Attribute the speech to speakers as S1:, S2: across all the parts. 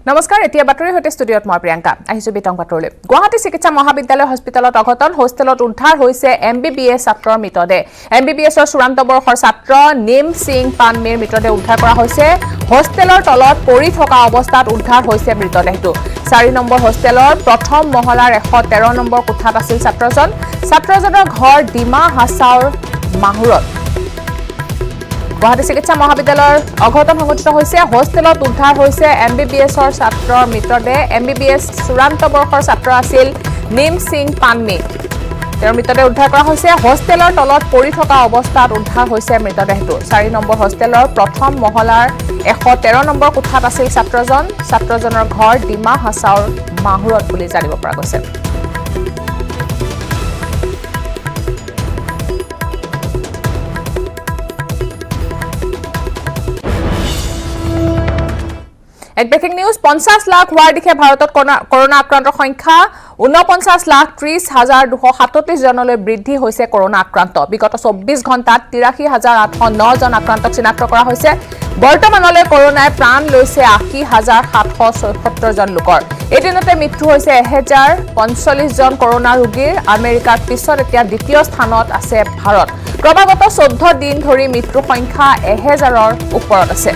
S1: নমস্কাৰ এতিয়া বাতৰি হতে ষ্টুডিঅত মই প্ৰিয়ংকা আহিছো বিতং বাতৰলৈ গুৱাহাটী চিকিৎসা মহাবিদ্যালয় হস্পিটেলত অঘটন হোষ্টেলত উদ্ধাৰ হৈছে এমবিবিএছ ছাত্ৰৰ মৃতদেহ এমবিবিএছৰ চূড়ান্ত বৰ্ষৰ ছাত্ৰ নিম সিং পানমেৰ মৃতদেহ উদ্ধাৰ কৰা হৈছে হোষ্টেলৰ তলত পৰি থকা অৱস্থাত উদ্ধাৰ হৈছে মৃতদেহটো 4 নম্বৰ হোষ্টেলৰ প্ৰথম মহলাৰ 113 নম্বৰ কোঠাত আছিল ছাত্ৰজনৰ ঘৰ ডিমা হাছাওৰ মাহুৰত গুৱাহাটী চিকিৎসা মহাবিদ্যালয়ৰ অঘটন সংঘটিত হৈছে হোষ্টেলত উদ্ধাৰ হৈছে এমবিবিএছৰ ছাত্ৰৰ মৃতদেহ এমবিবিএছ চূড়ান্ত বৰ্ষৰ ছাত্ৰ আছিল নিম সিং পানমে তেওঁৰ মৃতদেহ উদ্ধাৰ কৰা হৈছে হোষ্টেলৰ তলত পৰি থকা অৱস্থাত উদ্ধাৰ হৈছে মৃতদেহটো 4 নম্বৰ হোষ্টেলৰ প্ৰথম মহলাৰ 113 নম্বৰ কোঠাত আছিল ছাত্ৰজনৰ ঘৰ ডিমা হাছাওৰ মাহুৰত বুলি জানিব পৰা গৈছে এক ব্ৰেকিং নিউজ 50 লাখ হোৱাৰ দিশে ভাৰতত কৰোনা আক্ৰান্তৰ সংখ্যা 49,30,237 জনলৈ বৃদ্ধি হৈছে কৰোনা আক্ৰান্ত বিগত 24 ঘণ্টাত 83,809 জন আক্ৰান্তক চিনাক্ত কৰা হৈছে বৰ্তমানলৈ কৰোনাই প্ৰাণ লৈছে 80,776 জন লোকৰ এদিনতে মৃত্যু হৈছে 1045 জন কৰোনা ৰোগীৰ আমেৰিকাৰ পিছত এতিয়া দ্বিতীয় স্থানত আছে ভাৰত ক্ৰমাগত 14 দিন ধৰি মৃত্যুৰ সংখ্যা 1000ৰ ওপৰত আছে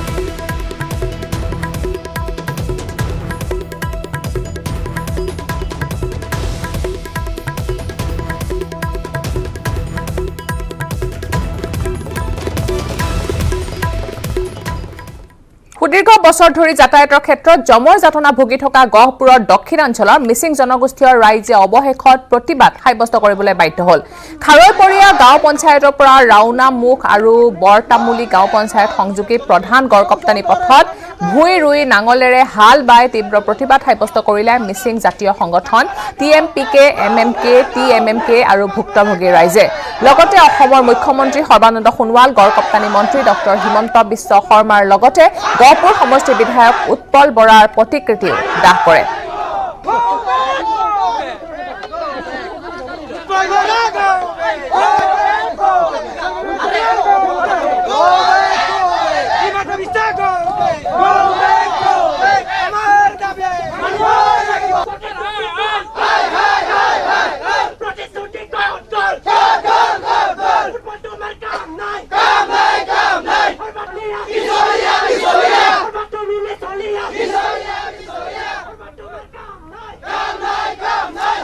S1: সুদীৰ্ঘ বছৰ ধৰি যাতায়াতৰ ক্ষেত্ৰত জমৰ যাতনা ভুগি থকা গহপুৰৰ দক্ষিণাঞ্চলৰ মিচিং জনগোষ্ঠীয় ৰাইজে অৱশেষত প্ৰতিবাদ সাব্যস্ত কৰিবলৈ বাধ্য হ'ল খাৰৈপৰীয়া গাঁও পঞ্চায়তৰ পৰা ৰাওনামুখ আৰু বৰতামুলি গাঁও পঞ্চায়ত সংযোগী প্ৰধান গড়কপ্তানি পথত ভুই ৰুই নাঙলেৰে হাল বাই তীব্ৰ প্ৰতিবাদ সাব্যস্ত কৰিলে মিচিং জাতীয় সংগঠন টিএমপিকে এমএমকে টিএমএমকে আৰু ভুক্তভোগী ৰাইজে লগতে অসমৰ মুখ্যমন্ত্ৰী সৰ্বানন্দ সোণোৱাল গড়কপ্তানি মন্ত্ৰী ডক্টৰ হিমন্ত বিশ্ব শৰ্মাৰ লগতে গহপুৰ সমষ্টিৰ বিধায়ক উৎপল বৰাৰ প্ৰতিকৃতিও দাহ কৰে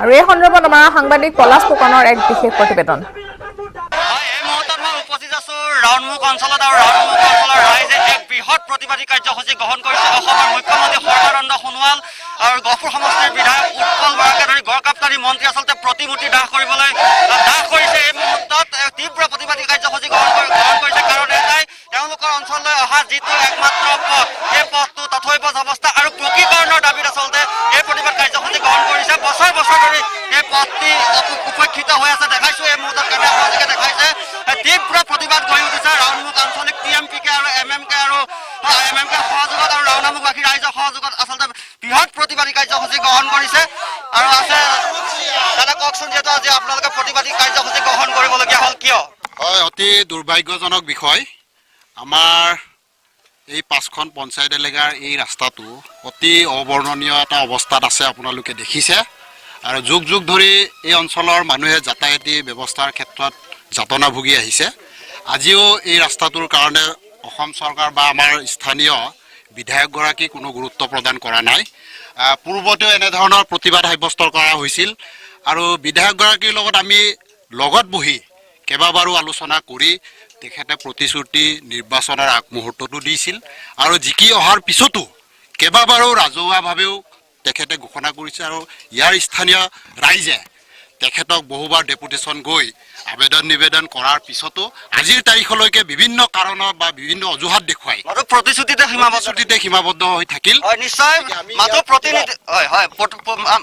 S1: আৰু এই সন্দৰ্ভত আমাৰ সাংবাদিক পলাশ ফুকনৰ এক বিশেষ প্ৰতিবেদন
S2: ৰাওনমুখ অঞ্চলত আৰু ৰাওনমুখ অঞ্চলৰ ৰাইজে এক বৃহৎ প্ৰতিবাদী কাৰ্যসূচী গ্ৰহণ কৰিছে অসমৰ মুখ্যমন্ত্ৰী সৰ্বানন্দ সোণোৱাল আৰু গহপুৰ সমষ্টিৰ বিধায়ক উৎপল বৰাকে ধৰি গড়কাপ্তানি মন্ত্ৰী আচলতে প্ৰতিমূৰ্তি দাহ কৰিবলৈ দাহ কৰিছে এই মুহূৰ্তত তীব্ৰ প্ৰতিবাদী কাৰ্যসূচী গ্ৰহণ কৰিছে কাৰণ এটাই তেওঁলোকৰ অঞ্চললৈ অহা যিটো একমাত্ৰ পথ সেই পথটো তথৈবচ অৱস্থা আৰু পকীকৰণৰ দাবীত আচলতে এই প্ৰতিবাদ কাৰ্যসূচী গ্ৰহণ কৰিছে বছৰ বছৰ ধৰি এই পথটি উপেক্ষিত হৈ আছে দেখাইছোঁ এই মুহূৰ্তত কেমেৰাকে দেখাইছে তীব্ৰ প্ৰতিবাদ গঢ়ি উঠিছে ৰাওনমুখ আঞ্চলিক টিএমপিকে আৰু এমএমকে সহযোগত আৰু ৰাওনামুখবাসী ৰাইজৰ সহযোগত আচলতে বৃহৎ প্ৰতিবাদী কাৰ্যসূচী গ্ৰহণ কৰিছে আৰু আছে দাদা কওকচোন যিহেতু আজি আপোনালোকে প্ৰতিবাদী কাৰ্যসূচী গ্ৰহণ কৰিবলগীয়া হ'ল কিয়
S3: হয় অতি দুৰ্ভাগ্যজনক বিষয় আমাৰ এই 5খন পঞ্চায়ত এলেকাৰ এই ৰাস্তাটো অতি অবৰ্ণনীয় এটা অৱস্থাত আছে আপোনালোকে দেখিছে আৰু যুগ যুগ ধৰি এই অঞ্চলৰ মানুহে যাতায়াতী ব্যৱস্থাৰ ক্ষেত্ৰত যাতনা ভুগি আহিছে আজিও এই ৰাস্তাটোৰ কাৰণে অসম চৰকাৰ বা আমাৰ স্থানীয় বিধায়কগৰাকী কোনো গুৰুত্ব প্ৰদান কৰা নাই পূৰ্বতেও এনেধৰণৰ প্ৰতিবাদ সাব্যস্ত কৰা হৈছিল আৰু বিধায়কগৰাকীৰ লগত আমি লগত বহি কেইবাবাৰো আলোচনা কৰি তেখেতে প্ৰতিশ্ৰুতি নিৰ্বাচনৰ আগমুহূৰ্তটো দিছিল আৰু জিকি অহাৰ পিছতো কেইবাবাৰো ৰাজহুৱাভাৱেও তেখেতে ঘোষণা কৰিছে আৰু ইয়াৰ স্থানীয় ৰাইজে তেখেতক বহুবাৰ ডেপুটেশ্যন গৈ আবেদন নিবেদন কৰাৰ পিছতো আজিৰ তাৰিখলৈকে বিভিন্ন কাৰণত বা বিভিন্ন অজুহাত দেখুৱাই
S2: প্ৰতিশ্ৰুতিতে
S3: সীমাবদ্ধ হৈ থাকিল
S2: নিশ্চয়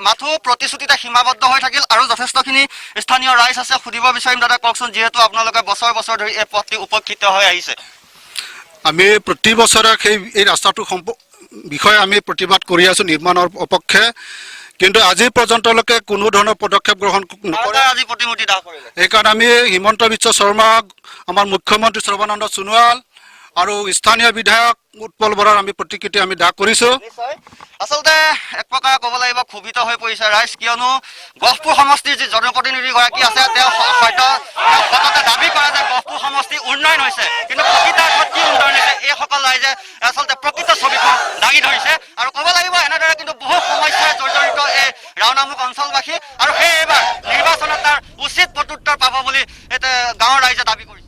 S2: মাথো প্ৰতিশ্ৰুতিতে সীমাবদ্ধ হৈ থাকিল আৰু যথেষ্টখিনি স্থানীয় ৰাইজ আছে সুধিব বিচাৰিম দাদা কওকচোন যিহেতু আপোনালোকে বছৰ বছৰ ধৰি এই পথটি উপেক্ষিত হৈ আহিছে
S4: আমি প্ৰতি বছৰে এই ৰাস্তাটো বিষয়ে আমি প্ৰতিবাদ কৰি আছো নিৰ্মাণৰ অপক্ষে কিন্তু আজি পৰ্যন্তলৈকে কোনো ধৰণৰ পদক্ষেপ গ্ৰহণ নকৰে
S2: আজি প্ৰতিমূৰ্তি দাহ কৰিলে
S4: এইকাৰণে আমি হিমন্ত বিশ্ব শৰ্মা আমাৰ মুখ্যমন্ত্ৰী সৰ্বানন্দ সোণোৱাল আৰু স্থানীয় বিধায়ক উৎপল বৰাৰ আমি প্ৰতিকৃতি আমি দাহ কৰিছোঁ।
S2: নিশ্চয় আচলতে এক প্ৰকাৰে ক'ব লাগিব ক্ষোভিত হৈ পৰিছে ৰাইজ, কিয়নো গহপুৰ সমষ্টিৰ যি জনপ্ৰতিনিধিগৰাকী আছে তেওঁ হয়তো সততে দাবী কৰে যে গহপুৰ সমষ্টি উন্নয়ন হৈছে, কিন্তু প্ৰকৃতাৰ্থত কি উন্নয়ন হৈছে এইসকল ৰাইজে আচলতে প্ৰকৃত ছবিখন দাঙি ধৰিছে। আৰু ক'ব লাগিব এনেদৰে কিন্তু বহু সমস্যাৰে জৰ্জৰিত এই ৰাওনামুখ অঞ্চলবাসী, আৰু সেই এইবাৰ নিৰ্বাচনত তাৰ উচিত প্ৰত্যুত্তৰ পাব বুলি গাঁৱৰ ৰাইজে দাবী কৰিছে।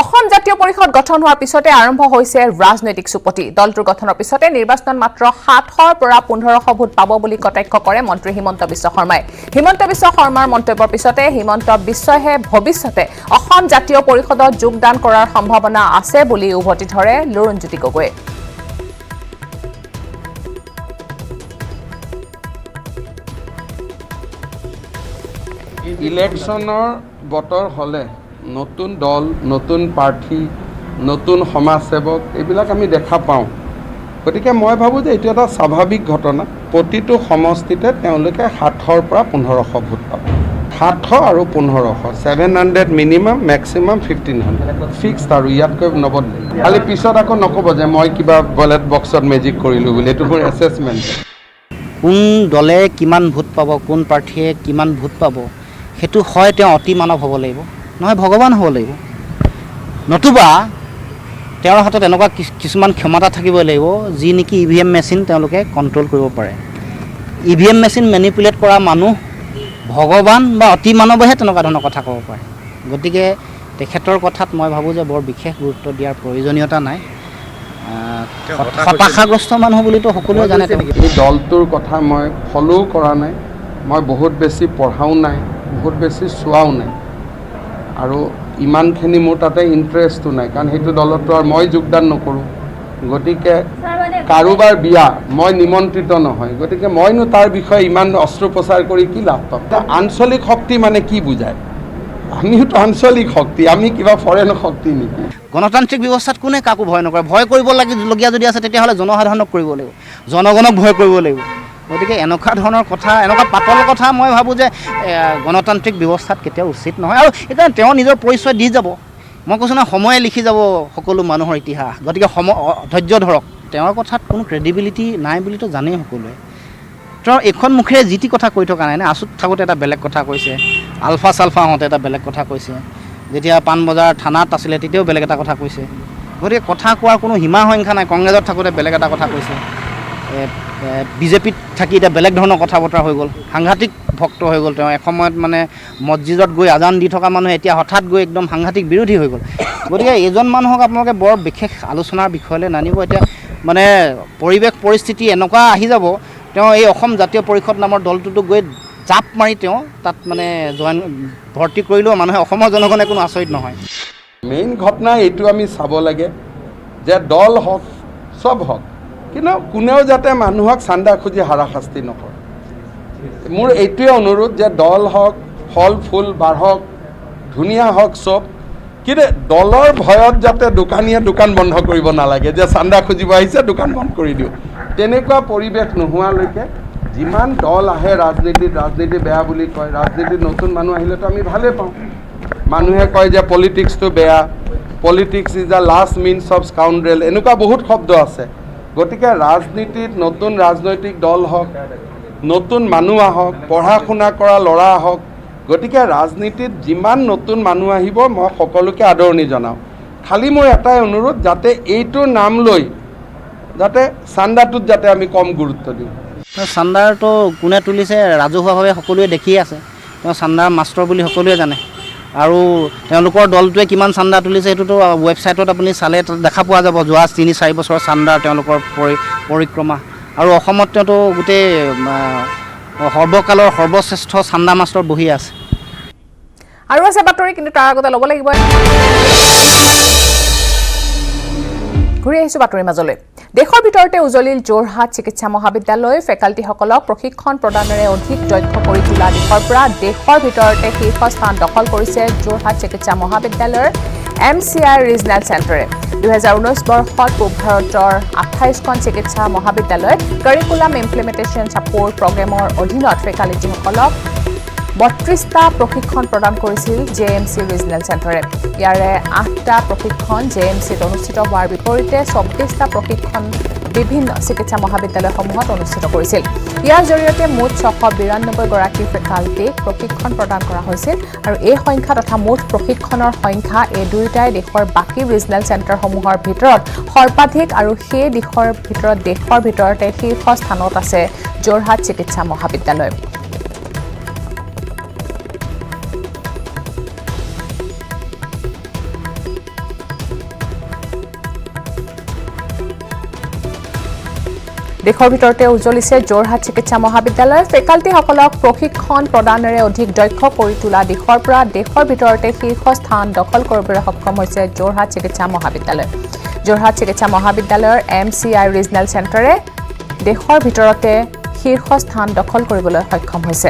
S1: অসম জাতীয় পৰিষদ গঠন হোৱাৰ পিছতে আৰম্ভ হৈছে ৰাজনৈতিক চুপতি। দলটোৰ গঠনৰ পিছতে নিৰ্বাচনত মাত্ৰ 700 পৰা 1500 ভোট পাব বুলি কটাক্ষ কৰে মন্ত্ৰী হিমন্ত বিশ্ব শৰ্মাই। হিমন্ত বিশ্ব শৰ্মাৰ মন্তব্যৰ পিছতে হিমন্ত বিশ্বইহে ভৱিষ্যতে অসম জাতীয় পৰিষদত যোগদান কৰাৰ সম্ভাৱনা আছে বুলি উভতি ধৰে লুৰুণজ্যোতি গগৈয়ে।
S5: ইলেকশ্যনৰ বতৰ হ'লে নতুন দল, নতুন প্ৰাৰ্থী, নতুন সমাজসেৱক এইবিলাক আমি দেখা পাওঁ। গতিকে মই ভাবোঁ যে এইটো এটা স্বাভাৱিক ঘটনা। প্ৰতিটো সমষ্টিতে তেওঁলোকে 700 পৰা 1500 ভোট পাব। 700 আৰু 1500, 700 মিনিমাম, মেক্সিমাম 1500 ফিক্সড, আৰু ইয়াতকৈ নবদলে। খালি পিছত আকৌ নক'ব যে মই কিবা বেলেট বক্সত মেজিক কৰিলোঁ বুলি, এইটো মোৰ এছেছমেণ্ট।
S6: কোন দলে কিমান ভোট পাব, কোন প্ৰাৰ্থীয়ে কিমান ভোট পাব, সেইটো হয় তেওঁ অতি মানৱ হ'ব লাগিব, নহয় ভগৱান হ'ব লাগিব। নতুবা তেওঁৰ হাতত এনেকুৱা কিছুমান ক্ষমতা থাকিব লাগিব যি নেকি EVM মেচিন তেওঁলোকে কণ্ট্ৰল কৰিব পাৰে। EVM মেচিন মেনিপুলেট কৰা মানুহ ভগৱান বা অতি মানৱেহে তেনেকুৱা ধৰণৰ কথা ক'ব পাৰে। গতিকে তেখেতৰ কথাত মই ভাবোঁ যে বৰ বিশেষ গুৰুত্ব দিয়াৰ প্ৰয়োজনীয়তা নাই। হতাশাগ্ৰস্ত মানুহ বুলিতো সকলোৱে জানে।
S5: এই দলটোৰ কথা মই ফ'ল' কৰা নাই, মই বহুত বেছি পঢ়াও নাই, বহুত বেছি চোৱাও নাই, আৰু ইমানখিনি মোৰ তাতে ইণ্টাৰেষ্টো নাই, কাৰণ সেইটো দলতো আৰু মই যোগদান নকৰোঁ। গতিকে কাৰোবাৰ বিয়া মই নিমন্ত্ৰিত নহয়, গতিকে মইনো তাৰ বিষয়ে ইমান অস্ত্ৰোপচাৰ কৰি কি লাভ পাম। আঞ্চলিক শক্তি মানে কি বুজায়? আমিওতো আঞ্চলিক শক্তি, আমি কিবা ফৰেন শক্তি নেকি?
S6: গণতান্ত্ৰিক ব্যৱস্থাত কোনে কাকো ভয় নকৰে। ভয় কৰিবলগীয়া যদি আছে তেতিয়াহ'লে জনসাধাৰণক কৰিব লাগিব, জনগণক ভয় কৰিব লাগিব। গতিকে এনেকুৱা ধৰণৰ কথা, এনেকুৱা পাতল কথা মই ভাবোঁ যে গণতান্ত্ৰিক ব্যৱস্থাত কেতিয়াও উচিত নহয়। আৰু সেইকাৰণে তেওঁ নিজৰ পৰিচয় দি যাব। মই কৈছোঁ নহয়, সময়ে লিখি যাব সকলো মানুহৰ ইতিহাস। গতিকে ধৈৰ্য ধৰক। তেওঁৰ কথাত কোনো ক্ৰেডিবিলিটি নাই বুলিতো জানেই সকলোৱে। তেওঁ এইখন মুখেৰে যি টি কথা কৈ থকা নাই নে। আছুত থাকোঁতে এটা বেলেগ কথা কৈছে, আলফা চালফা হওঁতে এটা বেলেগ কথা কৈছে, যেতিয়া পাণবজাৰ থানাত আছিলে তেতিয়াও বেলেগ এটা কথা কৈছে। গতিকে কথা কোৱাৰ কোনো সীমা সংখ্যা নাই। কংগ্ৰেছত থাকোঁতে বেলেগ এটা কথা কৈছে, বিজেপিত থাকি এতিয়া বেলেগ ধৰণৰ কথা বতৰা হৈ গ'ল। সাংঘাতিক ভক্ত হৈ গ'ল তেওঁ। এসময়ত মানে মছজিদত গৈ আজান দি থকা মানুহে এতিয়া হঠাৎ গৈ একদম সাংঘাতিক বিৰোধী হৈ গ'ল। গতিকে এইজন মানুহক আপোনালোকে বৰ বিশেষ আলোচনাৰ বিষয়লৈ নানিব। এতিয়া মানে পৰিৱেশ পৰিস্থিতি এনেকুৱা আহি যাব, তেওঁ এই অসম জাতীয় পৰিষদ নামৰ দলটোতো গৈ জাপ মাৰি তেওঁ তাত মানে ভৰ্তি কৰিলেও মানুহে অসমৰ জনগণে কোনো আচৰিত নহয়।
S5: মেইন ঘটনা এইটো আমি চাব লাগে যে দল হওক, চব হওক, কিন্তু কোনেও যাতে মানুহক চান্দা খুজি হাৰাশাস্তি নকৰে। মোৰ এইটোৱে অনুৰোধ যে দল হওক, ফল ফুল বাঢ়ক, ধুনীয়া হওক চব, কিন্তু দলৰ ভয়ত যাতে দোকানীয়ে দোকান বন্ধ কৰিব নালাগে, যে চান্দা খুজিব আহিছে দোকান বন্ধ কৰি দিওঁ। তেনেকুৱা পৰিৱেশ নোহোৱালৈকে যিমান দল আহে ৰাজনীতি বেয়া বুলি কয়। ৰাজনীতিত নতুন মানুহ আহিলেতো আমি ভালেই পাওঁ। মানুহে কয় যে পলিটিক্সটো বেয়া, politics is the last means of scoundrel, এনেকুৱা বহুত শব্দ আছে। গতিকে ৰাজনীতিত নতুন ৰাজনৈতিক দল হওক, নতুন মানুহ আহক, পঢ়া শুনা কৰা ল'ৰা আহক। গতিকে ৰাজনীতিত যিমান নতুন মানুহ আহিব মই সকলোকে আদৰণি জনাওঁ। খালি মোৰ এটাই অনুৰোধ, যাতে এইটোৰ নাম লৈ যাতে চান্দাটোত যাতে আমি কম গুৰুত্ব দিওঁ।
S6: চান্দাৰটো কোনে তুলিছে ৰাজহুৱাভাৱে সকলোৱে দেখিয়ে আছে। তেওঁ চান্দাৰ মাষ্টৰ বুলি সকলোৱে জানে। আৰু তেওঁলোকৰ দলটোৱে কিমান চান্দা তুলিছে সেইটোতো ৱেবছাইটত আপুনি চালে দেখা পোৱা যাব। যোৱা 3-4 বছৰৰ চান্দাৰ তেওঁলোকৰ পৰিক্ৰমা। আৰু অসমত তেওঁতো গোটেই সৰ্বকালৰ সৰ্বশ্ৰেষ্ঠ চান্দা মাষ্টৰ বহি আছে।
S1: আৰু আছে বাতৰি, কিন্তু তাৰ আগতে ল'ব লাগিব। ঘূৰি আহিছোঁ বাতৰিৰ মাজলৈ। দেশৰ ভিতৰতে উজলিল যোৰহাট চিকিৎসা মহাবিদ্যালয়। ফেকাল্টিসকলক প্ৰশিক্ষণ প্ৰদানেৰে অধিক দক্ষ কৰি তোলা দিশৰ পৰা দেশৰ ভিতৰতে শীৰ্ষস্থান দখল কৰিছে যোৰহাট চিকিৎসা মহাবিদ্যালয়ৰ MCI ৰিজনেল চেণ্টাৰে। 2019 বৰ্ষত পূব ভাৰতৰ 28খন চিকিৎসা মহাবিদ্যালয়ত কাৰিকুলাম ইমপ্লিমেণ্টেশ্যন ছাপোৰ্ট প্ৰগ্ৰেমৰ অধীনত ফেকাল্টিসকলক 32টা প্ৰশিক্ষণ প্ৰদান কৰিছিল JMC ৰিজনেল চেণ্টাৰে ইয়াৰে 8টা প্ৰশিক্ষণ JMCত অনুষ্ঠিত হোৱাৰ বিপৰীতে 24টা প্ৰশিক্ষণ বিভিন্ন চিকিৎসা মহাবিদ্যালয়সমূহত অনুষ্ঠিত কৰিছিল ইয়াৰ জৰিয়তে মুঠ 692 গৰাকী ফেকাল্টিক প্ৰশিক্ষণ প্ৰদান কৰা হৈছিল আৰু এই সংখ্যা তথা মুঠ প্ৰশিক্ষণৰ সংখ্যা এই দুয়োটাই দেশৰ বাকী ৰিজনেল চেণ্টাৰসমূহৰ ভিতৰত সৰ্বাধিক আৰু সেই দেশৰ ভিতৰতে শীৰ্ষ স্থানত আছে যোৰহাট চিকিৎসা মহাবিদ্যালয় দেশৰ ভিতৰতে উজ্জ্বলিছে যোৰহাট চিকিৎসা মহাবিদ্যালয় ফেকাল্টিসকলক প্ৰশিক্ষণ প্ৰদানেৰে অধিক দক্ষ কৰি তোলা দিশৰ পৰা দেশৰ ভিতৰতে শীৰ্ষ স্থান দখল কৰিবলৈ সক্ষম হৈছে যোৰহাট চিকিৎসা মহাবিদ্যালয় যোৰহাট চিকিৎসা মহাবিদ্যালয়ৰ MCI ৰিজনেল চেণ্টাৰে দেশৰ ভিতৰতে শীৰ্ষ স্থান দখল কৰিবলৈ সক্ষম হৈছে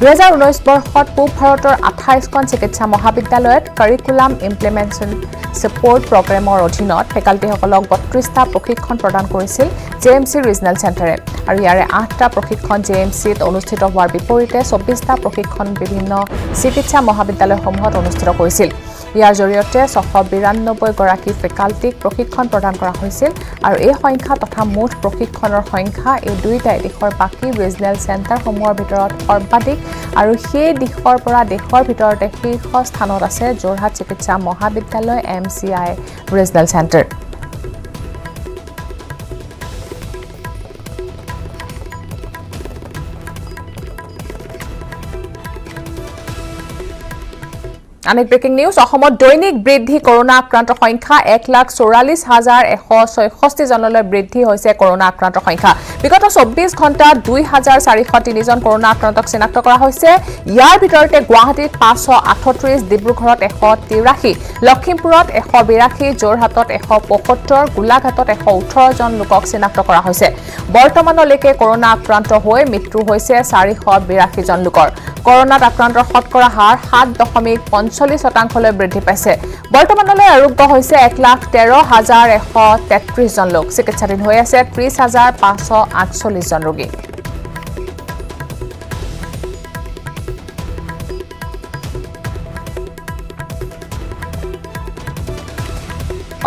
S1: 2019 বৰ্ষত পূব ভাৰতৰ 28খন চিকিৎসা মহাবিদ্যালয়ত কাৰিকুলাম ইমপ্লিমেণ্টেশ্যন ছাপোৰ্ট প্ৰগ্ৰেমৰ অধীনত ফেকাল্টিসকলক 32টা প্ৰশিক্ষণ প্ৰদান কৰিছিল JMC ৰিজনেল চেণ্টাৰে আৰু ইয়াৰে 8টা প্ৰশিক্ষণ JMCত অনুষ্ঠিত হোৱাৰ বিপৰীতে 24টা প্ৰশিক্ষণ বিভিন্ন চিকিৎসা মহাবিদ্যালয়সমূহত অনুষ্ঠিত কৰিছিল ইয়াৰ জৰিয়তে 692 গৰাকী ফেকাল্টিক প্ৰশিক্ষণ প্ৰদান কৰা হৈছিল আৰু এই সংখ্যা তথা মুঠ প্ৰশিক্ষণৰ সংখ্যা এই দুয়োটাই দেশৰ বাকী ৰিজনেল চেণ্টাৰসমূহৰ ভিতৰত সৰ্বাধিক আৰু সেই দিশৰ পৰা দেশৰ ভিতৰতে শীৰ্ষ স্থানত আছে যোৰহাট চিকিৎসা মহাবিদ্যালয় MCI ৰিজনেল চেণ্টাৰ আন এক ব্ৰেকিং নিউজ অসমত দৈনিক বৃদ্ধি কৰোনা আক্ৰান্তৰ সংখ্যা 1,44,166 জনলৈ বৃদ্ধি হৈছে কৰোনা আক্ৰান্তৰ সংখ্যা বিগত 24 ঘণ্টাত 2,403 জন কৰোনা আক্ৰান্তক চিনাক্ত কৰা হৈছে ইয়াৰ ভিতৰতে গুৱাহাটীত 538 ডিব্ৰুগড়ত 183 লখিমপুৰত 182 যোৰহাটত 175 গোলাঘাটত 118 জন লোকক চিনাক্ত কৰা হৈছে বৰ্তমানলৈকে কৰোনা আক্ৰান্ত হৈ মৃত্যু হৈছে 482 জন লোকৰ কৰোনাত আক্ৰান্তৰ শতকৰা হাৰ 7.45% বৃদ্ধি পাইছে বৰ্তমানলৈ আৰোগ্য হৈছে 1,13,133 জন লোক চিকিৎসাধীন হৈ আছে 30,548 জন ৰোগী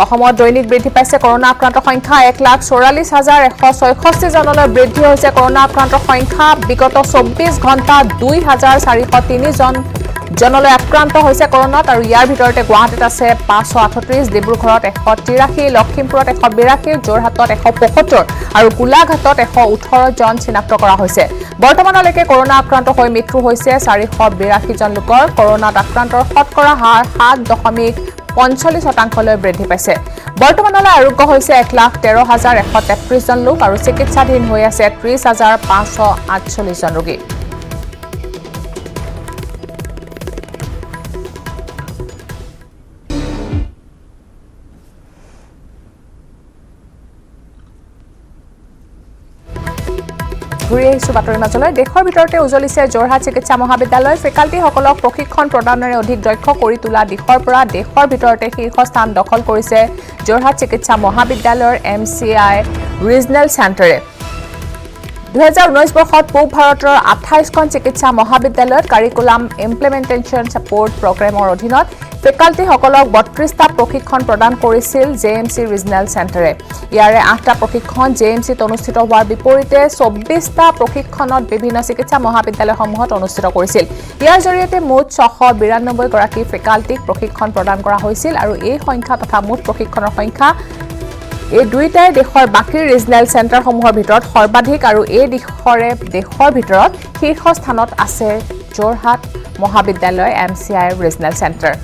S1: অসমত দৈনিক বৃদ্ধি পাইছে কৰোনা আক্ৰান্তৰ সংখ্যা 1,44,166 জনলৈ বৃদ্ধি হৈছে কৰোনা আক্ৰান্তৰ সংখ্যা বিগত 24 ঘণ্টাত 2,403 জনলৈ আক্ৰান্ত হৈছে কৰোনাত আৰু ইয়াৰ ভিতৰতে গুৱাহাটীত আছে 538 ডিব্ৰুগড়ত 183 লখিমপুৰত 182 যোৰহাটত 175 আৰু গোলাঘাটত 118 জন চিনাক্ত কৰা হৈছে বৰ্তমানলৈকে কৰোনা আক্ৰান্ত হৈ মৃত্যু হৈছে 482 জন লোকৰ কৰোনাত আক্ৰান্তৰ শতকৰা হাৰ 7.45% বৃদ্ধি পাইছে বৰ্তমানলৈ আৰোগ্য হৈছে 1,13,133 জন লোক আৰু চিকিৎসাধীন হৈ আছে 30,548 জন ৰোগী ঘূৰি আহিছো বাতৰিৰ মাজলৈ দেশৰ ভিতৰতে উজ্জ্বলিছে যোৰহাট চিকিৎসা মহাবিদ্যালয় ফেকাল্টিসকলক প্ৰশিক্ষণ প্ৰদানেৰে অধিক দক্ষ কৰি তোলা দিশৰ পৰা দেশৰ ভিতৰতে শীৰ্ষ স্থান দখল কৰিছে যোৰহাট চিকিৎসা মহাবিদ্যালয়ৰ MCI ৰিজনেল চেণ্টাৰে 2019 বৰ্ষত পূব ভাৰতৰ 28খন চিকিৎসা মহাবিদ্যালয়ত কাৰিকুলাম ইমপ্লিমেণ্টেশ্যন ছাপোৰ্ট প্ৰগ্ৰেমৰ অধীনত ফেকাল্টিসকলক 32টা প্ৰশিক্ষণ প্ৰদান কৰিছিল JMC ৰিজনেল চেণ্টাৰে ইয়াৰে 8টা প্ৰশিক্ষণ JMCত অনুষ্ঠিত হোৱাৰ বিপৰীতে 24টা প্ৰশিক্ষণত বিভিন্ন চিকিৎসা মহাবিদ্যালয়সমূহত অনুষ্ঠিত কৰিছিল ইয়াৰ জৰিয়তে মুঠ 692 গৰাকী ফেকাল্টিক প্ৰশিক্ষণ প্ৰদান কৰা হৈছিল আৰু এই সংখ্যা তথা মুঠ প্ৰশিক্ষণৰ সংখ্যা এই দুইটাই দেশৰ বাকী ৰিজনেল চেণ্টাৰসমূহৰ ভিতৰত সৰ্বাধিক আৰু এই দেশৰ ভিতৰত শীৰ্ষ স্থানত আছে যোৰহাট মহাবিদ্যালয় MCI ৰিজনেল চেণ্টাৰ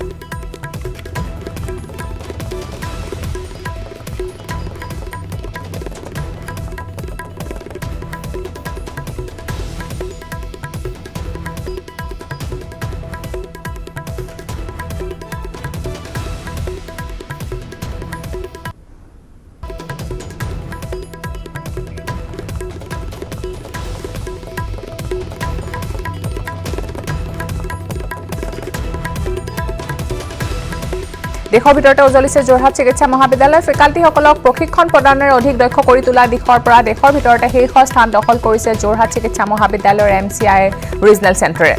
S1: দেশৰ ভিতৰতে উজ্জ্বলিছে যোৰহাট চিকিৎসা মহাবিদ্যালয় ফেকাল্টিসকলক প্ৰশিক্ষণ প্ৰদানেৰে অধিক দক্ষ কৰি তোলা দিশৰ পৰা দেশৰ ভিতৰতে শীৰ্ষ স্থান দখল কৰিছে যোৰহাট চিকিৎসা মহাবিদ্যালয়ৰ MCI ৰিজনেল চেণ্টাৰে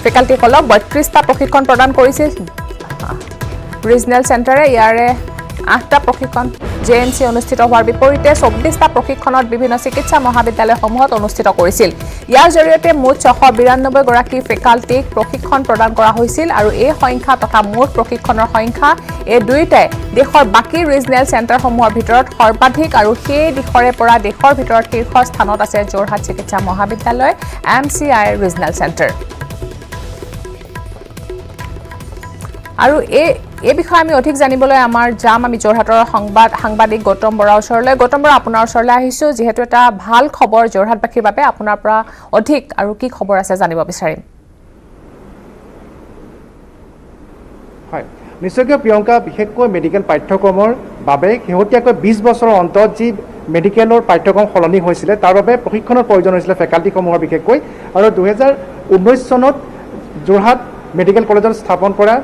S1: ফেকাল্টিসকলক 32টা প্ৰশিক্ষণ প্ৰদান কৰিছিল ৰিজনেল চেণ্টাৰে। ইয়াৰে 8টা প্ৰশিক্ষণ JMC অনুষ্ঠিত হোৱাৰ বিপৰীতে 24টা প্ৰশিক্ষণত বিভিন্ন চিকিৎসা মহাবিদ্যালয়সমূহত অনুষ্ঠিত কৰিছিল। ইয়াৰ জৰিয়তে মুঠ 692 গৰাকী ফেকাল্টিক প্ৰশিক্ষণ প্ৰদান কৰা হৈছিল আৰু এই সংখ্যা তথা মুঠ প্ৰশিক্ষণৰ সংখ্যা এই দুয়োটাই দেশৰ বাকী ৰিজনেল চেণ্টাৰসমূহৰ ভিতৰত সৰ্বাধিক আৰু সেই দিশৰে পৰা দেশৰ ভিতৰত শীৰ্ষ স্থানত আছে যোৰহাট চিকিৎসা মহাবিদ্যালয় MCI ৰিজনেল চেণ্টাৰ। আৰু এই বিষয়ে আমি অধিক জানিবলৈ আমি যোৰহাটৰ সাংবাদিক গৌতম বৰাৰ ওচৰলৈ। গৌতম বৰা, আপোনাৰ ওচৰলৈ আহিছোঁ যিহেতু এটা ভাল খবৰ যোৰহাটবাসীৰ বাবে, আপোনাৰ পৰা অধিক আৰু কি খবৰ আছে জানিব বিচাৰিম।
S7: হয়, নিশ্চয়কৈ প্ৰিয়ংকা, বিশেষকৈ মেডিকেল পাঠ্যক্ৰমৰ বাবে শেহতীয়াকৈ 20 বছৰৰ অন্তত যি মেডিকেলৰ পাঠ্যক্ৰম সলনি হৈছিলে তাৰ বাবে প্ৰশিক্ষণৰ প্ৰয়োজন হৈছিলে ফেকাল্টিসমূহৰ বিশেষকৈ। আৰু 2019 চনত যোৰহাট মেডিকেল কলেজত স্থাপন কৰা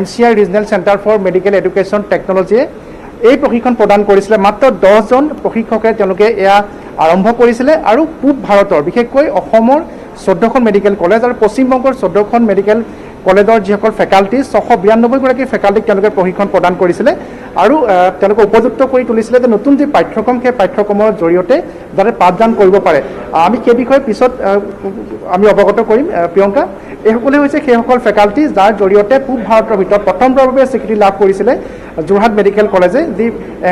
S7: MCI regional centre for medical education টেকনলজিয়ে এই প্ৰশিক্ষণ প্ৰদান কৰিছিলে। মাত্ৰ 10জন প্ৰশিক্ষকে তেওঁলোকে এয়া আৰম্ভ কৰিছিলে আৰু পূব ভাৰতৰ বিশেষকৈ অসমৰ 14খন মেডিকেল কলেজ আৰু পশ্চিমবংগৰ 14খন মেডিকেল কলেজৰ যিসকল ফেকাল্টি 692 গৰাকী ফেকাল্টিক তেওঁলোকে প্ৰশিক্ষণ প্ৰদান কৰিছিলে আৰু তেওঁলোকে উপযুক্ত কৰি তুলিছিলে যে নতুন যি পাঠ্যক্ৰম সেই পাঠ্যক্ৰমৰ জৰিয়তে যাতে পাঠদান কৰিব পাৰে। আমি সেই বিষয়ে পিছত আমি অৱগত কৰিম প্ৰিয়ংকা। এইসকলে হৈছে সেইসকল ফেকাল্টি যাৰ জৰিয়তে পূব ভাৰতৰ ভিতৰত প্ৰথমবাৰৰ বাবে স্বীকৃতি লাভ কৰিছিলে যোৰহাট মেডিকেল কলেজে, যি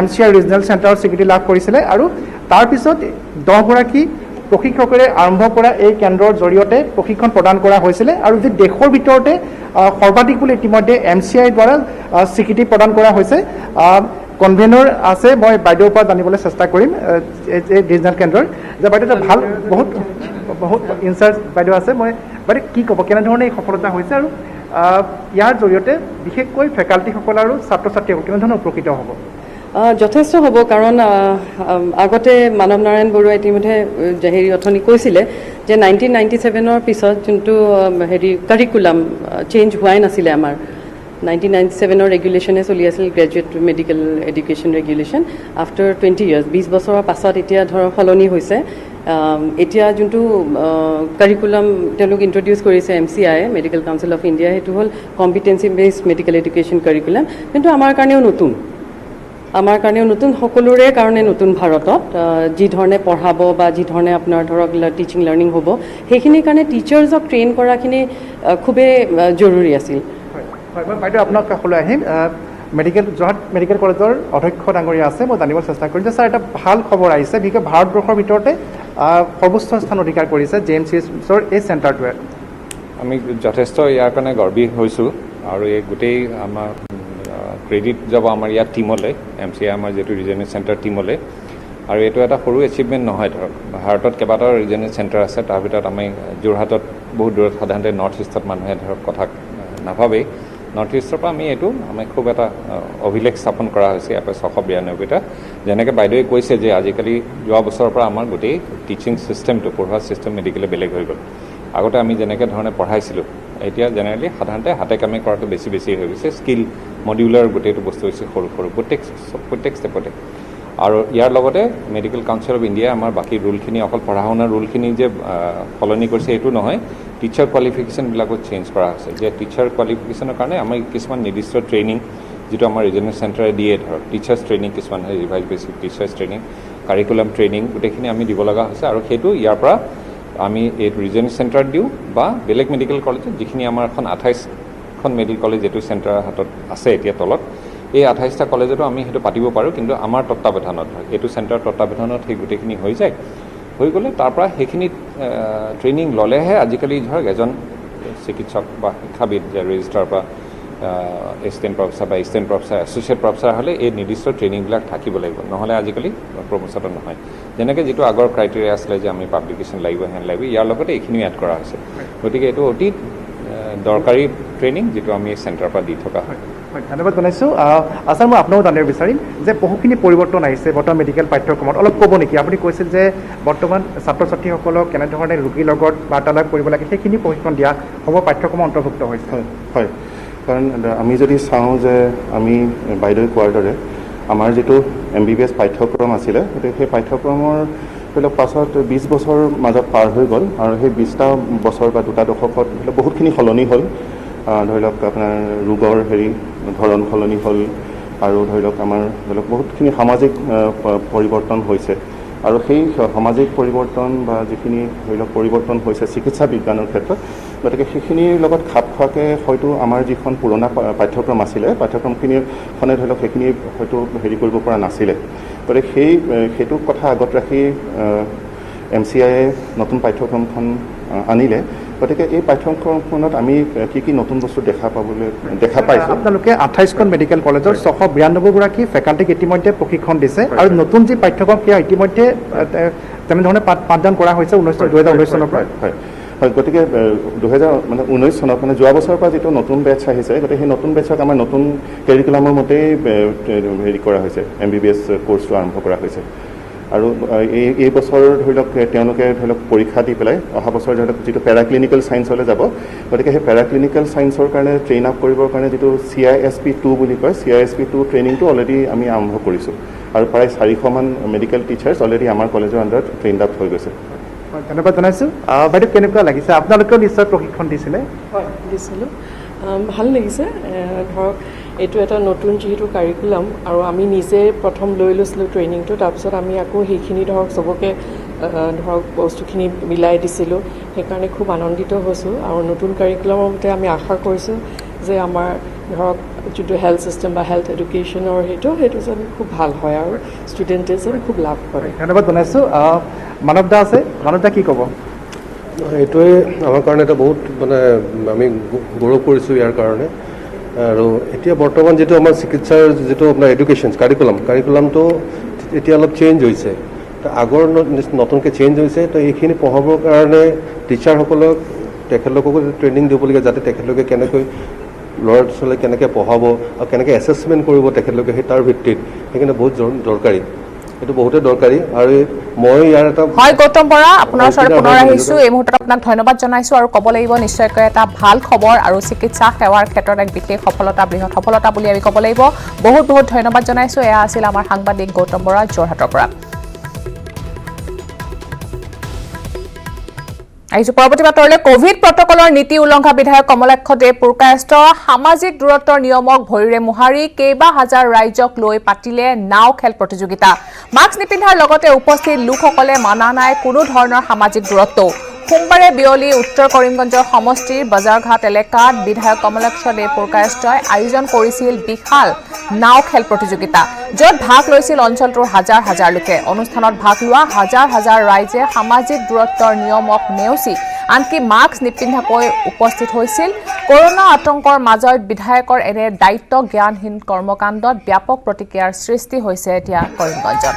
S7: MCI ৰিজনেল চেণ্টাৰৰ স্বীকৃতি লাভ কৰিছিলে। আৰু তাৰপিছত 10 গৰাকী প্ৰশিক্ষকৰে আৰম্ভ কৰা এই কেন্দ্ৰৰ জৰিয়তে প্ৰশিক্ষণ প্ৰদান কৰা হৈছিলে আৰু যি দেশৰ ভিতৰতে সৰ্বাধিক বুলি ইতিমধ্যে MCI দ্বাৰা স্বীকৃতি প্ৰদান কৰা হৈছে। কনভেনৰ আছে, মই বাইদেউৰ পৰা জানিবলৈ চেষ্টা কৰিম এই ৰিজনেল কেন্দ্ৰৰ যে বাইদেউ এটা ভাল বহুত ইনচাৰ্জ বাইদেউ আছে। মই বাইদেউ কি ক'ব, কেনেধৰণে এই সফলতা হৈছে আৰু ইয়াৰ জৰিয়তে বিশেষকৈ ফেকাল্টিসকল আৰু ছাত্ৰ ছাত্ৰীসকল কেনেধৰণে উপকৃত হ'ব?
S8: যথেষ্ট হ'ব, কাৰণ আগতে মানৱ নাৰায়ণ বৰুৱাই ইতিমধ্যে অথনি কৈছিলে যে 1997ৰ পিছত যোনটো কাৰিকুলাম চেঞ্জ হোৱাই নাছিলে আমাৰ। 1997ৰ ৰেগুলেশ্যনে চলি আছিল, graduate medical education regulation. After 20 years 20 বছৰৰ পাছত এতিয়া ধৰক সলনি হৈছে। এতিয়া যোনটো কাৰিকুলাম তেওঁলোক ইণ্ট্ৰডিউচ কৰিছে MCI medical council of India, সেইটো হ'ল কম্পিটেঞ্চি বেছড মেডিকেল এডুকেশ্যন কাৰিকুলাম। কিন্তু আমাৰ কাৰণেও নতুন, সকলোৰে কাৰণে নতুন ভাৰতত যি ধৰণে পঢ়াব বা যি ধৰণে আপোনাৰ ধৰক টিচিং লাৰ্ণিং হ'ব, সেইখিনিৰ কাৰণে টিচাৰ্ছক ট্ৰেইন কৰাখিনি খুবেই জৰুৰী আছিল।
S7: হয়, মই বাইদেউ আপোনাক কাষলৈ আহিম। যোৰহাট মেডিকেল কলেজৰ অধ্যক্ষ ডাঙৰীয়া আছে, মই জানিব চেষ্টা কৰিম যে ছাৰ এটা ভাল খবৰ আহিছে, বিশেষকৈ ভাৰতবৰ্ষৰ ভিতৰতে সৰ্বোচ্চ স্থান অধিকাৰ কৰিছে JMCৰ এই চেণ্টাৰটোৱে।
S9: আমি যথেষ্ট ইয়াৰ কাৰণে গৰ্বী হৈছোঁ আৰু এই গোটেই আমাৰ ক্ৰেডিট যাব আমাৰ ইয়াৰ টীমলৈ, MCI আমাৰ যিটো ৰিজনেল চেণ্টাৰ টীমলৈ। আৰু এইটো এটা সৰু এচিভমেণ্ট নহয়। ধৰক ভাৰতত কেইবাটাও ৰিজনেল চেণ্টাৰ আছে, তাৰ ভিতৰত আমি যোৰহাটত বহুত দূৰত, সাধাৰণতে নৰ্থ ইষ্টত মানুহে ধৰক কথা নাভাবেই। নৰ্থ ইষ্টৰ পৰা আমি খুব এটা অভিলেখ স্থাপন কৰা হৈছে ইয়াৰ পৰা 692টা। যেনেকৈ বাইদেৱে কৈছে যে আজিকালি যোৱা বছৰৰ পৰা আমাৰ গোটেই টিচিং ছিষ্টেমটো, পঢ়োৱা ছিষ্টেম মেডিকেলে বেলেগ হৈ গ'ল। আগতে আমি যেনেকৈ ধৰণে পঢ়াইছিলোঁ, এতিয়া জেনেৰেলি সাধাৰণতে হাতে কামে কৰাটো বেছি হৈ গৈছে। স্কিল মডিউলাৰ গোটেইটো বস্তু হৈছে সৰু প্ৰত্যেক ষ্টেপতে। আৰু ইয়াৰ লগতে মেডিকেল কাউন্সিল অফ ইণ্ডিয়াই আমাৰ বাকী ৰুলখিনি, অকল পঢ়া শুনাৰ ৰুলখিনি যে সলনি কৰিছে এইটো নহয়, টিচাৰ কোৱালিফিকেশ্যনবিলাকো চেঞ্জ কৰা হৈছে। যে টিচাৰ কোৱালিফিকেশ্যনৰ কাৰণে আমি কিছুমান নিৰ্দিষ্ট ট্ৰেইনিং যিটো আমাৰ ৰিজনেল চেণ্টাৰে দিয়ে, ধৰক টিচাৰ্ছ ট্ৰেইনিং কিছুমান revise basic teachers training, curriculum training, গোটেইখিনি আমি দিব লগা হৈছে। আৰু সেইটো ইয়াৰ পৰা আমি এই ৰিজনেল চেণ্টাৰত দিওঁ বা বেলেগ মেডিকেল কলেজত, যিখিনি আমাৰ এখন 28খন মেডিকেল কলেজ যিটো চেণ্টাৰ হাতত আছে এতিয়া তলত, এই 28টা কলেজতো আমি সেইটো পাতিব পাৰোঁ। কিন্তু আমাৰ তত্বাৱধানত, এইটো চেণ্টাৰৰ তত্বাৱধানত সেই গোটেইখিনি হৈ যায়। হৈ গ'লে তাৰ পৰা সেইখিনি ট্ৰেইনিং ল'লেহে আজিকালি ধৰক এজন চিকিৎসক বা শিক্ষাবিদ যে ৰেজিষ্ট্ৰাৰ পৰা এছিষ্টেণ্ট প্ৰফেচাৰ বা এছিষ্টেণ্ট প্ৰফেচাৰ, এছ'চিয়েট প্ৰফেচাৰ হ'লে এই নিৰ্দিষ্ট ট্ৰেইনিংবিলাক থাকিব লাগিব, নহ'লে আজিকালি প্ৰমোচনটো নহয়। যেনেকৈ যিটো আগৰ ক্ৰাইটেৰিয়া আছিলে যে আমি পাব্লিকেশ্যন লাগিব, হেন লাগিব, ইয়াৰ লগতে এইখিনিও এড কৰা হৈছে। গতিকে এইটো অতি দৰকাৰী ট্ৰেইনিং যিটো আমি চেণ্টাৰৰ পৰা দি থকা হয়।
S7: হয়, ধন্যবাদ জনাইছোঁ। আচ্ছা, মই আপোনাকো জানিব বিচাৰিম যে বহুখিনি পৰিৱৰ্তন আহিছে বৰ্তমান মেডিকেল পাঠ্যক্ৰমত, অলপ ক'ব নেকি? আপুনি কৈছিল যে বৰ্তমান ছাত্ৰ ছাত্ৰীসকলক কেনেধৰণে ৰোগীৰ লগত বাৰ্তালাপ কৰিব লাগে সেইখিনি প্ৰশিক্ষণ দিয়া হ'ব, পাঠ্যক্ৰম অন্তৰ্ভুক্ত হৈছে।
S10: হয়, কাৰণ আমি যদি চাওঁ যে আমি বাইদেৱে কোৱাৰ দৰে আমাৰ যিটো MBBS পাঠ্যক্ৰম আছিলে, গতিকে সেই পাঠ্যক্ৰমৰ ধৰি লওক পাছত 20 বছৰ মাজত পাৰ হৈ গ'ল আৰু সেই 20টা বছৰ বা 2টা দশকত বহুতখিনি সলনি হ'ল ধৰি লওক আপোনাৰ ৰোগৰ ধৰণ সলনি হ'ল আৰু ধৰি লওক আমাৰ ধৰি লওক বহুতখিনি সামাজিক পৰিৱৰ্তন হৈছে আৰু সেই সামাজিক পৰিৱৰ্তন বা যিখিনি ধৰি লওক পৰিৱৰ্তন হৈছে চিকিৎসা বিজ্ঞানৰ ক্ষেত্ৰত গতিকে সেইখিনিৰ লগত খাপ খোৱাকৈ হয়তো আমাৰ যিখন পুৰণা পাঠ্যক্ৰম আছিলে পাঠ্যক্ৰমখিনিখনে ধৰি লওক সেইখিনি হয়তো কৰিব পৰা নাছিলে গতিকে সেইটো কথা আগত ৰাখি MCI নতুন পাঠ্যক্ৰমখন আনিলে গতিকে এই পাঠ্যক্ৰমখনত আমি কি নতুন বস্তু দেখা পাইছোঁ
S7: আপোনালোকে 28খন মেডিকেল কলেজৰ 692গৰাকী ফেকাল্টিক ইতিমধ্যে প্ৰশিক্ষণ দিছে আৰু নতুন যি পাঠ্যক্ৰম সেয়া ইতিমধ্যে তেনেধৰণে পাঠদান কৰা হৈছে 2019 চনৰ পৰা
S10: হয় গতিকে 2019 চনত যোৱা বছৰৰ পৰা যিটো নতুন বেটছ আহিছে গতিকে সেই নতুন বেটছক আমাৰ নতুন কেৰিকুলামৰ মতেই কৰা হৈছে MBBS কোৰ্চটো আৰম্ভ কৰা হৈছে আৰু এই বছৰ ধৰি লওক তেওঁলোকে ধৰি লওক পৰীক্ষা দি পেলাই অহা বছৰ ধৰি লওক যিটো পেৰাক্লিনিকেল ছায়েন্সলৈ যাব গতিকে সেই পেৰাক্লিনিকেল ছায়েন্সৰ কাৰণে ট্ৰেইন আপ কৰিবৰ কাৰণে যিটো CISP2 বুলি কয় CISP2 ট্ৰেইনিংটো অলৰেডি আমি আৰম্ভ কৰিছোঁ আৰু প্ৰায় 400মান মেডিকেল টিচাৰ্ছ অলৰেডি আমাৰ কলেজৰ আণ্ডাৰত ট্ৰেইন আপ হৈ গৈছে
S7: ধন্যবাদ জনাইছোঁ বাইদেউ কেনেকুৱা লাগিছে আপোনালোকেও নিশ্চয় প্ৰশিক্ষণ দিছিলে
S8: হয় দিছিলোঁ ভাল লাগিছে ধৰক এইটো এটা নতুন যিহেতু কাৰিকুলাম আৰু আমি নিজে প্ৰথম লৈ লৈছিলোঁ ট্ৰেইনিংটো তাৰপিছত আমি আকৌ সেইখিনি ধৰক চবকে ধৰক বস্তুখিনি মিলাই দিছিলোঁ সেইকাৰণে খুব আনন্দিত হৈছোঁ আৰু নতুন কাৰিকুলামৰ মতে আমি আশা কৰিছোঁ যে আমাৰ ধৰক যিটো হেল্থ ছিষ্টেম বা হেল্থ এডুকেশ্যনৰ সেইটো যেন খুব ভাল হয় আৰু ষ্টুডেণ্টে যেন খুব লাভ কৰে
S7: ধন্যবাদ জনাইছোঁ মানৱ দা আছে মানৱ দা কি ক'ব
S11: এইটোৱে আমাৰ কাৰণে এটা বহুত আমি গৌৰৱ কৰিছোঁ ইয়াৰ কাৰণে আৰু এতিয়া বৰ্তমান যিটো আমাৰ চিকিৎসাৰ যিটো আপোনাৰ এডুকেশ্যন কাৰিকুলামটো এতিয়া অলপ চেঞ্জ হৈছে আগৰ নতুনকৈ চেঞ্জ হৈছে তো এইখিনি পঢ়াবৰ কাৰণে টিচাৰসকলক তেখেতলোককো ট্ৰেইনিং দিব লাগে যাতে তেখেতলোকে কেনেকৈ ল'ৰা ছোৱালীক কেনেকৈ পঢ়াব আৰু কেনেকৈ এছেছমেণ্ট কৰিব তেখেতলোকে সেই তাৰ ভিত্তিত সেইখিনি বহুত দৰকাৰী এইটো বহুতে দৰকাৰী আৰু মই ইয়াৰ এটা
S1: হয় গৌতম বৰা আপোনাৰ ওচৰত পুনৰ আহিছোঁ এই মুহূৰ্তত আপোনাক ধন্যবাদ জনাইছোঁ আৰু ক'ব লাগিব নিশ্চয়কৈ এটা ভাল খবৰ আৰু চিকিৎসা সেৱাৰ ক্ষেত্ৰত এক বিশেষ সফলতা বৃহৎ সফলতা বুলি আমি ক'ব লাগিব বহুত ধন্যবাদ জনাইছোঁ এয়া আছিল আমাৰ সাংবাদিক গৌতম বৰা যোৰহাটৰ পৰা আহিছোঁ পৰৱৰ্তী বাতৰলৈ কোভিড প্ৰটকলৰ নীতি উলংঘা বিধায়ক কমলাক্ষ দে পুৰকায়স্থ সামাজিক দূৰত্বৰ নিয়মক ভৰিৰে মোহাৰি কেইবা হাজাৰ ৰাইজক লৈ পাতিলে নাও খেল প্ৰতিযোগিতা মাস্ক নিপিন্ধাৰ লগতে উপস্থিত লোকসকলে মানা নাই কোনো ধৰণৰ সামাজিক দূৰত্ব সোমবাৰে বিয়লি উত্তৰ কৰিমগঞ্জৰ সমষ্টিৰ বজাৰঘাট এলেকাত বিধায়ক কমলাক্ষ দে পুৰকায়স্থই আয়োজন কৰিছিল বিশাল নাও খেল প্ৰতিযোগিতা য'ত ভাগ লৈছিল অঞ্চলটোৰ হাজাৰ হাজাৰ লোকে অনুষ্ঠানত ভাগ লোৱা হাজাৰ হাজাৰ ৰাইজে সামাজিক দূৰত্বৰ নিয়মক নেওচি আনকি মাস্ক নিপিন্ধাকৈ উপস্থিত হৈছিল কৰোনা আতংকৰ মাজত বিধায়কৰ এনে দায়িত্ব জ্ঞানহীন কৰ্মকাণ্ডত ব্যাপক প্ৰতিক্ৰিয়াৰ সৃষ্টি হৈছে এতিয়া কৰিমগঞ্জত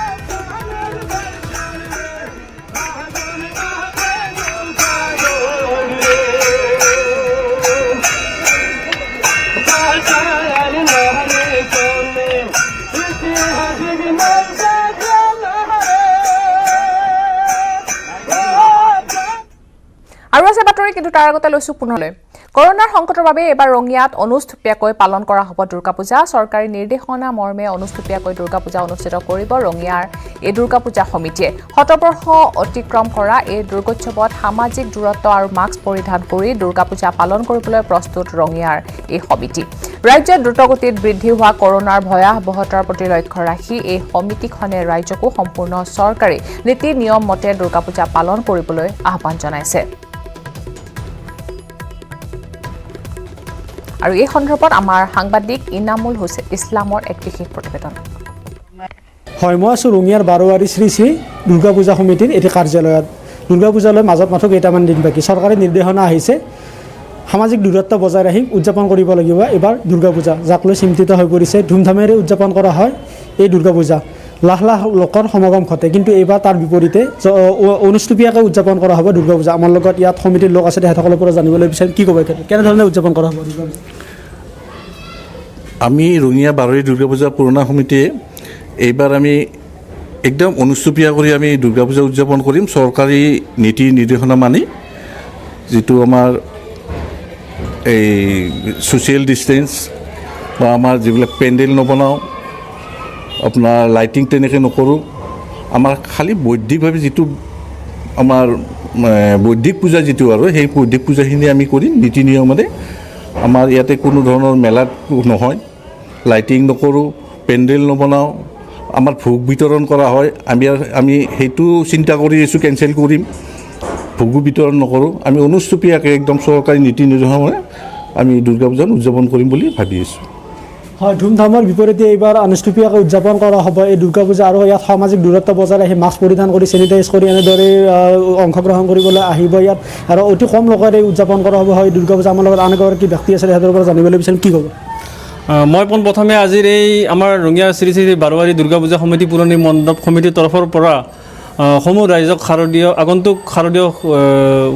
S1: আৰু আছে বাতৰি কিন্তু তাৰ আগতে লৈছোঁ পুনৰলৈ কৰোনাৰ সংকটৰ বাবে এবাৰ ৰঙিয়াত অনুষ্ঠুপীয়াকৈ পালন কৰা হ'ব দুৰ্গা পূজা চৰকাৰী নিৰ্দেশনা মৰ্মে অনুষ্ঠুপীয়াকৈ দুৰ্গা পূজা অনুষ্ঠিত কৰিব ৰঙিয়াৰ এই দুৰ্গা পূজা সমিতিয়ে শতবৰ্ষ অতিক্ৰম কৰা এই দুৰ্গোৎসৱত সামাজিক দূৰত্ব আৰু মাস্ক পৰিধান কৰি দুৰ্গা পূজা পালন কৰিবলৈ প্ৰস্তুত ৰঙিয়াৰ এই সমিতি ৰাজ্যত দ্ৰুতগতিত বৃদ্ধি হোৱা কৰোনাৰ ভয়াৱহতাৰ প্ৰতি লক্ষ্য ৰাখি এই সমিতিখনে ৰাজ্যকো সম্পূৰ্ণ চৰকাৰী নীতি নিয়ম মতে দুৰ্গা পূজা পালন কৰিবলৈ আহ্বান জনাইছে আৰু এই সন্দৰ্ভত আমাৰ সাংবাদিক ইনামুল হুছেইন ইছলামৰ এক বিশেষ প্ৰতিবেদন
S12: হয় মই আছোঁ ৰঙিয়াৰ বাৰোৱাৰী শ্ৰী শ্ৰী দুৰ্গা পূজা সমিতিৰ এটি কাৰ্যালয়ত দুৰ্গা পূজালৈ মাজত মাত্ৰ কেইটামান দিন বাকী চৰকাৰী নিৰ্দেশনা আহিছে সামাজিক দূৰত্ব বজাই ৰাখি উদযাপন কৰিব লাগিব এবাৰ দুৰ্গা পূজা যাক লৈ চিন্তিত হৈ পৰিছে ধুমধামেৰে উদযাপন কৰা হয় এই দুৰ্গা পূজা লাখ লাখ লোকৰ সমাগম ঘটে কিন্তু এইবাৰ তাৰ বিপৰীতে অনুষ্ঠুপীয়াকৈ উদযাপন কৰা হ'ব দুৰ্গা পূজা আমাৰ লগত ইয়াত সমিতিৰ লোক আছে তেখেতসকলৰ পৰা জানিবলৈ বিচাৰিম কি ক'ব কেনেধৰণে উদযাপন কৰা হ'ব দুৰ্গা পূজা
S13: আমি ৰঙিয়া বাৰোৱাৰী দুৰ্গা পূজা পুৰণা সমিতিয়ে এইবাৰ আমি একদম অনুষ্ঠুপীয়া কৰি আমি দুৰ্গা পূজা উদযাপন কৰিম চৰকাৰী নীতি নিৰ্দেশনা মানি যিটো আমাৰ এই ছ'চিয়েল ডিষ্টেঞ্চ বা আমাৰ যিবিলাক পেণ্ডেল নবনাওঁ আপোনাৰ লাইটিং তেনেকৈ নকৰোঁ আমাৰ খালি বৈদিকভাৱে যিটো আমাৰ বৈদিক পূজা যিটো আৰু সেই বৈদিক পূজাখিনি আমি কৰিম নীতি নিয়মেৰে। আমাৰ ইয়াতে কোনো ধৰণৰ মেলাত নহয়, লাইটিং নকৰোঁ, পেণ্ডেল নবনাওঁ, আমাৰ ভোগ বিতৰণ কৰা হয়। আমি সেইটো চিন্তা কৰি আছোঁ, কেঞ্চেল কৰিম, ভোগো বিতৰণ নকৰোঁ। আমি অনুষ্টুপীয়াকৈ একদম চৰকাৰী নীতি নিৰ্দেশনাৰে আমি দুৰ্গা পূজা উদযাপন কৰিম বুলি ভাবি আছোঁ।
S12: হয়, ধুমধামৰ বিপৰীতে এইবাৰ অনুষ্টুপীয়াকৈ উদযাপন কৰা হ'ব এই দুৰ্গা পূজা, আৰু ইয়াত সামাজিক দূৰত্ব বজাই ৰাখি মাস্ক পৰিধান কৰি চেনিটাইজ কৰি এনেদৰে অংশগ্ৰহণ কৰিবলৈ আহিব ইয়াত, আৰু অতি কম লোকেৰে উদযাপন কৰা হ'ব হয় দুৰ্গা পূজা। আমাৰ লগত আন এগৰাকী ব্যক্তি আছে, সিহঁতৰ পৰা জানিবলৈ বিচাৰিম, কি ক'ব?
S14: মই পোনপ্ৰথমে আজিৰ এই আমাৰ ৰঙিয়া শ্ৰী শ্ৰী বাৰোৱাৰী দুৰ্গা পূজা সমিতি পুৰণি মণ্ডপ সমিতিৰ তৰফৰ পৰা সমূহ ৰাইজক আগন্তুক শাৰদীয়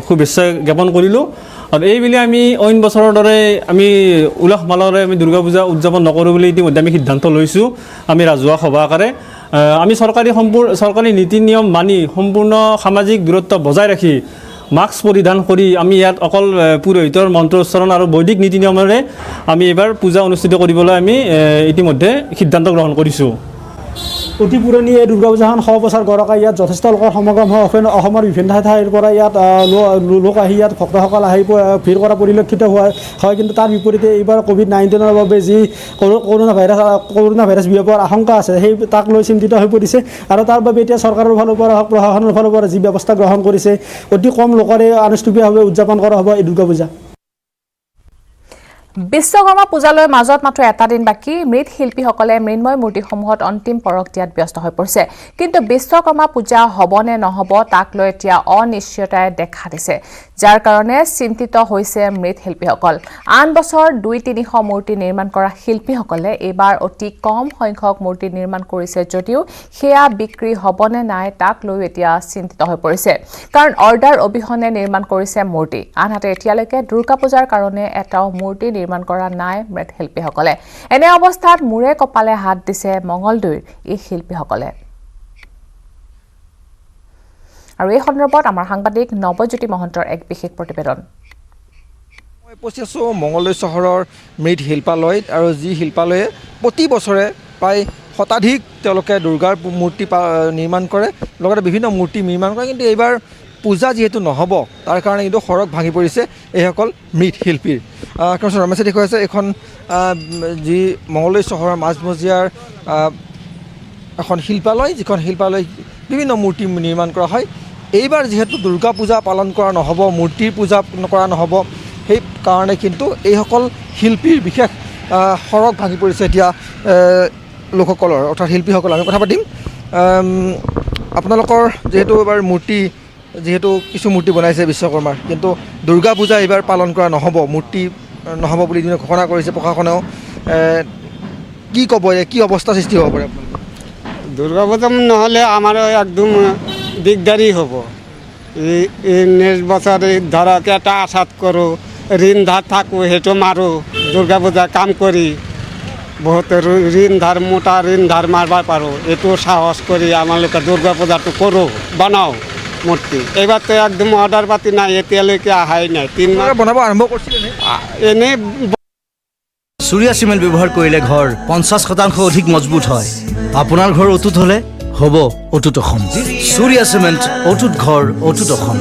S14: শুভেচ্ছা জ্ঞাপন কৰিলোঁ। আৰু এইবুলি আমি অইন বছৰৰ দৰে আমি উলহ মালহেৰে আমি দুৰ্গা পূজা উদযাপন নকৰোঁ বুলি ইতিমধ্যে আমি সিদ্ধান্ত লৈছোঁ। আমি ৰাজহুৱা সভা আকাৰে আমি চৰকাৰী নীতি নিয়ম মানি সম্পূৰ্ণ সামাজিক দূৰত্ব বজাই ৰাখি মাস্ক পৰিধান কৰি আমি ইয়াত অকল পুৰোহিতৰ মন্ত্ৰ উচ্চাৰণ আৰু বৈদিক নীতি নিয়মেৰে আমি এইবাৰ পূজা অনুষ্ঠিত কৰিবলৈ আমি ইতিমধ্যে সিদ্ধান্ত গ্ৰহণ কৰিছোঁ।
S12: অতি পুৰণি এই দুৰ্গা পূজাখন 100 বছৰ গৰকা ইয়াত যথেষ্ট লোকৰ সমাগম হয়। অসমৰ বিভিন্ন ঠাইৰ পৰা ইয়াত লোক আহি ইয়াত ভক্তসকল আহি ভিৰ কৰা পৰিলক্ষিত হয়। কিন্তু তাৰ বিপৰীতে এইবাৰ COVID-19ৰ বাবে যি কৰোণা ভাইৰাছ বিয়পাৰ আশংকা আছে, সেই তাক লৈ চিন্তিত হৈ পৰিছে। আৰু তাৰ বাবে এতিয়া চৰকাৰৰ ফালৰ পৰা হওক, প্ৰশাসনৰ ফালৰ পৰা যি ব্যৱস্থা গ্ৰহণ কৰিছে, অতি কম লোকৰে অনুষ্টুপীয়াভাৱে উদযাপন কৰা হ'ব এই দুৰ্গা পূজা।
S1: বিশ্বকৰ্মা পূজালৈ মাজত মাত্ৰ এটা দিন বাকী। মৃৎশিল্পীসকলে মৃন্ময় মূৰ্তিসমূহত অন্তিম পৰশ দিয়াত ব্যস্ত হৈ পৰিছে। কিন্তু বিশ্বকৰ্মা পূজা হ'ব নে নহ'ব তাক লৈ এতিয়া অনিশ্চয়তাই দেখা দিছে, যাৰ কাৰণে চিন্তিত হৈছে মৃৎশিল্পীসকল। আন বছৰ 200-300 মূৰ্তি নিৰ্মাণ কৰা শিল্পীসকলে এইবাৰ অতি কম সংখ্যক মূৰ্তি নিৰ্মাণ কৰিছে যদিও সেয়া বিক্ৰী হ'বনে নাই তাক লৈ এতিয়া চিন্তিত হৈ পৰিছে, কাৰণ অৰ্ডাৰ অবিহনে নিৰ্মাণ কৰিছে মূৰ্তি। আনহাতে এতিয়ালৈকে দুৰ্গা পূজাৰ কাৰণে এটাও মূৰ্তি নিৰ্মাণ কৰা নাই মৃৎশিল্পীসকলে। এনে অৱস্থাত মূৰে কপালে হাত দিছে মঙলদৈৰ এই শিল্পীসকলে। আৰু এই সন্দৰ্ভত আমাৰ সাংবাদিক নৱজ্যোতি মহন্তৰ এক বিশেষ প্ৰতিবেদন।
S15: মই উপস্থিত আছোঁ মঙলদৈ চহৰৰ মৃৎ শিল্পালয়ত, আৰু যি শিল্পালয়ে প্ৰতি বছৰে প্ৰায় শতাধিক তেওঁলোকে দুৰ্গাৰ মূৰ্তি নিৰ্মাণ কৰে, লগতে বিভিন্ন মূৰ্তি নিৰ্মাণ কৰে। কিন্তু এইবাৰ পূজা যিহেতু নহ'ব তাৰ কাৰণে কিন্তু সৰগ ভাঙি পৰিছে এইসকল মৃৎশিল্পীৰ। ৰমেশে দেখুৱাইছে এইখন যি মঙলদৈ চহৰৰ মাজমজিয়াৰ এখন শিল্পালয়, যিখন শিল্পালয় বিভিন্ন মূৰ্তি নিৰ্মাণ কৰা হয়। এইবাৰ যিহেতু দুৰ্গা পূজা পালন কৰা নহ'ব, মূৰ্তিৰ পূজা কৰা নহ'ব, সেই কাৰণে কিন্তু এইসকল শিল্পীৰ বিশেষ সৰগ ভাঙি পৰিছে এতিয়া লোকসকলৰ, অৰ্থাৎ শিল্পীসকল। আমি কথা পাতিম। আপোনালোকৰ যিহেতু এইবাৰ যিহেতু কিছু মূৰ্তি বনাইছে বিশ্বকৰ্মাৰ, কিন্তু দুৰ্গা পূজা এইবাৰ পালন কৰা নহ'ব, মূৰ্তি নহ'ব বুলি ঘোষণা কৰিছে প্ৰশাসনেও, কি ক'ব, কি অৱস্থা সৃষ্টি হ'ব পাৰে?
S16: দুর্গা পূজা নহলে আমার একদম দিকদারি হব। নেক্সট বছর ধরক একটা আশাত করো, ঋণ ধার থাকো, হেঁটো মারো, দুর্গা পূজা কাম করি, বহুত ঋণ ধার, মোটা ঋণ ধার মারবার পারো, একটু সাহস করি আমালোকে দুর্গা পূজাটো করো, বানাও মূর্তি। এবার তো একদম অর্ডার পাতি নাই, এতিয়ালৈকে আহাই নাই। 3 মাহ
S15: বনাব আৰম্ভ কৰিছিলে
S16: এনেই।
S17: চুৰিয়া চিমেণ্ট ব্যৱহাৰ কৰিলে ঘৰ 50% অধিক মজবুত হয়। আপোনাৰ ঘৰ অটুট হ'লে হ'ব অটুট অসম। চুৰিয়া চিমেণ্ট, অটুট ঘৰ, অটুট অসম।